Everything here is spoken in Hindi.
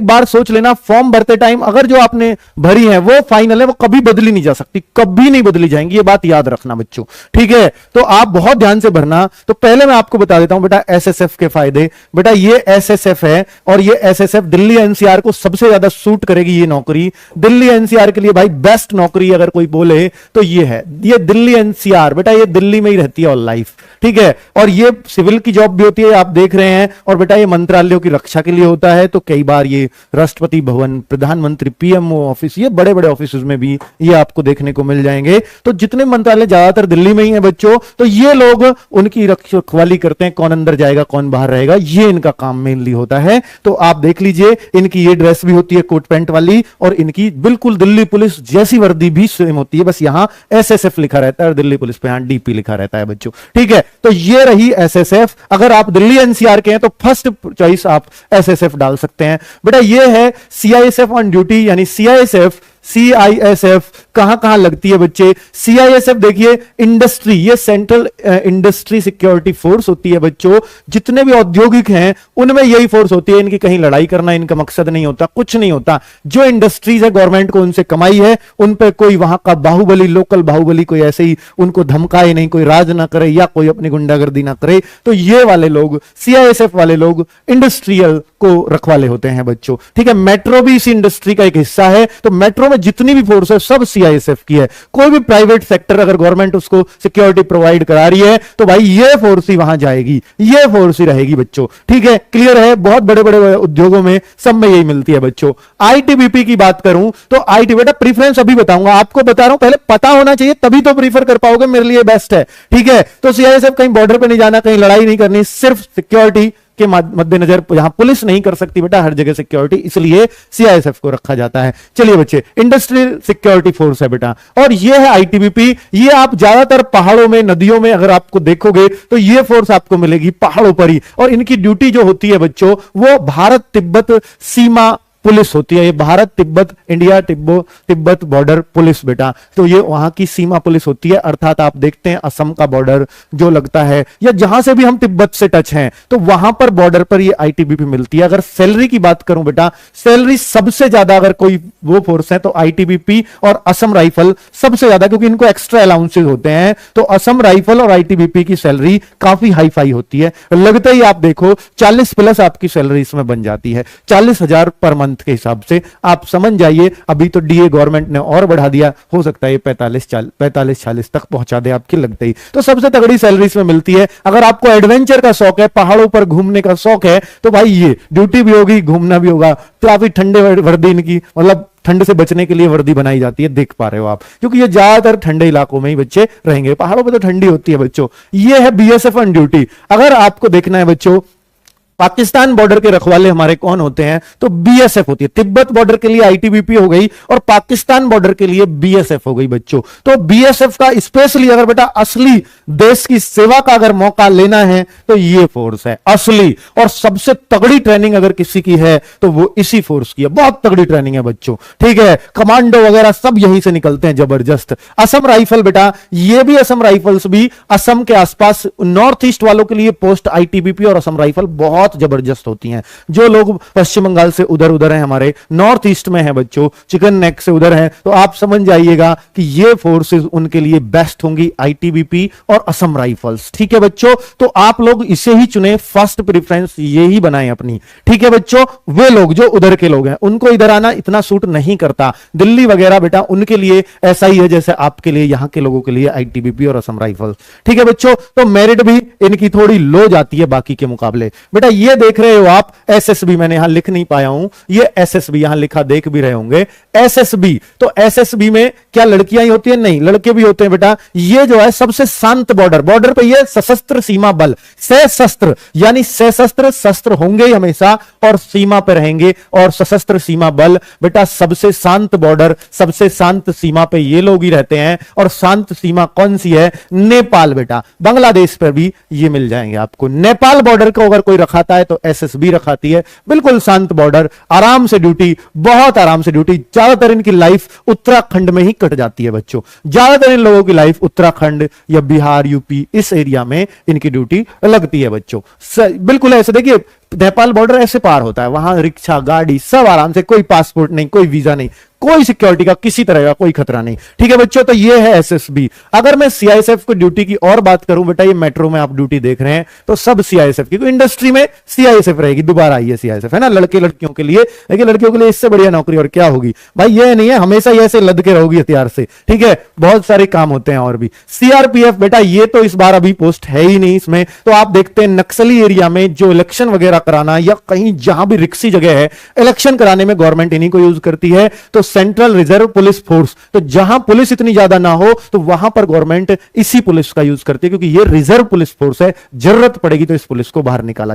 एक बार सोच लेना, फॉर्म भरते टाइम अगर जो आपने भरी है वो फाइनल है, वो कभी बदली नहीं जा सकती, कभी नहीं बदली जाएंगी, ये बात याद रखना बच्चों, ठीक है। तो आप बहुत ध्यान से भरना। तो पहले मैं आपको बता देता हूं बेटा एसएसएफ के फायदे। बेटा ये एसएसएफ है और ये एसएसएफ दिल्ली एनसीआर को सबसे ज्यादा सूट करेगी ये नौकरी। दिल्ली एनसीआर के लिए भाई बेस्ट नौकरी अगर कोई बोले तो ये है, ये दिल्ली एनसीआर। बेटा ये दिल्ली में ही रहती है ऑल लाइफ, ठीक है। और ये सिविल की जॉब भी होती है, आप देख रहे हैं। और बेटा ये मंत्रालयों की रक्षा के लिए होता है, तो कई बार ये राष्ट्रपति भवन, प्रधानमंत्री, पीएमओ ऑफिस, ये बड़े बड़े ऑफिस में भी ये आपको देखने को मिल जाएंगे। तो जितने मंत्रालय ज्यादातर दिल्ली में ही है बच्चों, तो ये लोग उनकी रखवाली करते हैं, कौन अंदर जाएगा कौन बाहर रहेगा, ये इनका काम मेनली होता है। तो आप देख लीजिए, इनकी ये ड्रेस भी होती है कोट पैंट वाली, और इनकी बिल्कुल दिल्ली पुलिस जैसी वर्दी भी सेम होती है, बस यहां एसएसएफ लिखा रहता है और दिल्ली पुलिस पे यहां डीपी लिखा रहता है बच्चों, ठीक है। तो ये रही एसएसएफ। अगर आप दिल्ली एनसीआर के हैं तो फर्स्ट चॉइस आप एसएसएफ डाल सकते हैं। बेटा ये है सीआईएसएफ ऑन ड्यूटी, यानी सीआईएसएफ कहां कहां लगती है बच्चे। सीआईएसएफ देखिए इंडस्ट्री, ये सेंट्रल इंडस्ट्री सिक्योरिटी फोर्स होती है बच्चों। जितने भी औद्योगिक हैं उनमें यही फोर्स होती है। इनकी कहीं लड़ाई करना इनका मकसद नहीं होता, कुछ नहीं होता। जो इंडस्ट्रीज है गवर्नमेंट को उनसे कमाई है, उन पर कोई वहां का बाहुबली, लोकल बाहुबली कोई ऐसे ही उनको धमकाए नहीं, कोई राज ना करे या कोई अपनी गुंडागर्दी ना करे। तो ये वाले लोग, सीआईएसएफ वाले लोग इंडस्ट्रियल को रखवाले होते हैं बच्चों, ठीक है। मेट्रो भी इसी इंडस्ट्री का एक हिस्सा है। तो मेट्रो में जितनी भी फोर्स है सब सीआईएसएफ की है। कोई भी प्राइवेट सेक्टर अगर गवर्नमेंट उसको सिक्योरिटी प्रोवाइड करा रही है तो भाई ये फोर्स ही वहां जाएगी, ये फोर्स ही रहेगी बच्चों, ठीक है। क्लियर है। बहुत बड़े बड़े उद्योगों में सब में यही मिलती है बच्चों। आईटीबीपी की बात करूं तो आईटी, बेटा प्रीफरेंस अभी बताऊंगा, आपको बता रहा हूं, पहले पता होना चाहिए तभी तो प्रीफर कर पाओगे, मेरे लिए बेस्ट है, ठीक है। तो सीआईएसएफ कहीं बॉर्डर पे नहीं जाना, कहीं लड़ाई नहीं करनी, सिर्फ सिक्योरिटी के मद्देनजर, जहां पुलिस नहीं कर सकती बेटा हर जगह सिक्योरिटी, इसलिए सीआईएसएफ को रखा जाता है। चलिए बच्चे, इंडस्ट्रियल सिक्योरिटी फोर्स है बेटा, और ये है आईटीबीपी। ये आप ज्यादातर पहाड़ों में, नदियों में अगर आपको देखोगे तो ये फोर्स आपको मिलेगी पहाड़ों पर ही। और इनकी ड्यूटी जो होती है बच्चों, वो भारत तिब्बत सीमा पुलिस होती है। ये Bharat Tibet, India Tibet border police बेटा। तो ये वहां की सीमा पुलिस होती है, अर्थात आप देखते हैं असम का बॉर्डर जो लगता है, या जहां से भी हम तिब्बत से टच हैं, तो वहां पर बॉर्डर पर ये आईटीबीपी मिलती है। अगर सैलरी की बात करूं बेटा, सैलरी सबसे ज्यादा अगर कोई वो फोर्स है तो आईटीबीपी और असम राइफल सबसे ज्यादा, क्योंकि इनको एक्स्ट्रा अलाउंसेस होते हैं। तो असम राइफल और आईटीबीपी की सैलरी काफी हाई फाई होती है। लगता ही आप देखो 40 प्लस आपकी सैलरी इसमें बन जाती है, 40,000 पर मंथ के हिसाब से। आप समझ जाइए, अभी तो डीए गवर्नमेंट ने और बढ़ा दिया, हो सकता है ये 45-40 तक पहुंचा दे आपकी लगते ही। तो सबसे तगड़ी सैलरी इसमें मिलती है। अगर आपको एडवेंचर का शौक है, पहाड़ों पर घूमने का शौक है, तो भाई ये ड्यूटी भी होगी, घूमना भी होगा। तो काफी ठंडे वर्दी इनकी, मतलब ठंड से बचने के लिए वर्दी बनाई जाती है, देख पा रहे हो आप, क्योंकि ये ज्यादातर ठंडे इलाकों में ही बच्चे रहेंगे, पहाड़ों पे तो ठंडी होती है बच्चों। ये है बीएसएफ ऑन ड्यूटी। अगर आपको देखना है बच्चों पाकिस्तान बॉर्डर के रखवाले हमारे कौन होते हैं, तो बीएसएफ होती है। तिब्बत बॉर्डर के लिए आईटीबीपी हो गई और पाकिस्तान बॉर्डर के लिए बीएसएफ हो गई बच्चों। तो बीएसएफ का स्पेशली अगर बेटा असली देश की सेवा का अगर मौका लेना है तो ये फोर्स है असली, और सबसे तगड़ी ट्रेनिंग अगर किसी की है तो वो इसी फोर्स की है। बहुत तगड़ी ट्रेनिंग है बच्चों, ठीक है। कमांडो वगैरह सब यहीं से निकलते हैं, जबरदस्त। असम राइफल बेटा, ये भी असम राइफल्स भी असम के आसपास नॉर्थ ईस्ट वालों के लिए पोस्ट आईटीबीपी और असम राइफल बहुत जबरदस्त होती हैं। जो लोग पश्चिम बंगाल से उधर उधर हैं, हमारे नॉर्थ ईस्ट में हैं बच्चों, चिकन नेक से उधर हैं, तो आप समझ जाइएगा कि ये फोर्सेस उनके लिए बेस्ट होंगी, आईटीबीपी और असम राइफल्स, ठीक है बच्चों। तो आप लोग इसे ही चुने, फर्स्ट प्रेफरेंस ये ही बनाएं अपनी, ठीक है बच्चों। वे लोग जो उधर के लोग हैं उनको इधर आना इतना सूट नहीं करता, दिल्ली वगैरह बेटा उनके लिए ऐसा ही है जैसे आपके लिए, यहां के लोगों के लिए आईटीबीपी और असम राइफल्स, ठीक है बच्चों। तो मेरिट भी इनकी थोड़ी लो जाती है बाकी के मुकाबले बेटा। ये देख रहे हो आप एसएसबी, मैंने यहां लिख नहीं पाया हूं, ये एसएसबी यहां लिखा देख भी रहे होंगे, एसएसबी। तो एसएसबी में क्या लड़कियां ही होती है? नहीं, लड़के भी होते हैं बेटा। ये जो है सबसे शांत बॉर्डर पे ये सशस्त्र सीमा बल, सशस्त्र यानी सशस्त्र, शस्त्र होंगे ही हमेशा और सीमा पे रहेंगे, और सशस्त्र सीमा बल बेटा सबसे शांत बॉर्डर, सबसे शांत सीमा पे ये लोग ही रहते हैं। और शांत सीमा कौन सी है? नेपाल बेटा, बांग्लादेश पर भी ये मिल जाएंगे आपको। नेपाल बॉर्डर को अगर कोई रखाता है तो एसएसबी रखाती है, बिल्कुल शांत बॉर्डर, आराम से ड्यूटी, बहुत आराम से ड्यूटी। ज्यादातर इनकी लाइफ उत्तराखंड में ही कट जाती है बच्चों, ज्यादातर इन लोगों की लाइफ उत्तराखंड या बिहार, यूपी, इस एरिया में इनकी ड्यूटी लगती है बच्चों। बिल्कुल ऐसे देखिए नेपाल बॉर्डर ऐसे पार होता है, वहां रिक्शा गाड़ी सब आराम से, कोई पासपोर्ट नहीं, कोई वीजा नहीं, कोई सिक्योरिटी का किसी तरह का कोई खतरा नहीं। ठीक है बच्चों, तो ये है एसएसबी। अगर मैं सीआईएसएफ को ड्यूटी की और बात करूं, बेटा ये मेट्रो में आप ड्यूटी देख रहे हैं तो सब सीआईएसएफ की, इंडस्ट्री में सीआईएसएफ रहेगी, दोबारा आई है सीआईएसएफ, है ना, लड़के लड़कियों के लिए। लेकिन लड़कियों के लिए इससे बढ़िया नौकरी और क्या होगी भाई, ये नहीं है हमेशा ही ऐसे लद के रहोगी हथियार से। ठीक है, बहुत सारे काम होते हैं और भी। सीआरपीएफ बेटा ये तो इस बार अभी पोस्ट है ही नहीं इसमें, तो आप देखते हैं नक्सली एरिया में जो इलेक्शन वगैरह कराना या कहीं जहां भी रिक्सी जगह है, इलेक्शन कराने में गवर्नमेंट इन्हीं को यूज करती है। तो सेंट्रल रिजर्व पुलिस फोर्स, तो जहां पुलिस इतनी ज्यादा ना हो तो वहां पर गवर्नमेंट इसी पुलिस का यूज करती है, क्योंकि ये रिजर्व पुलिस फोर्स है, जरूरत पड़ेगी तो इस पुलिस को बाहर निकाला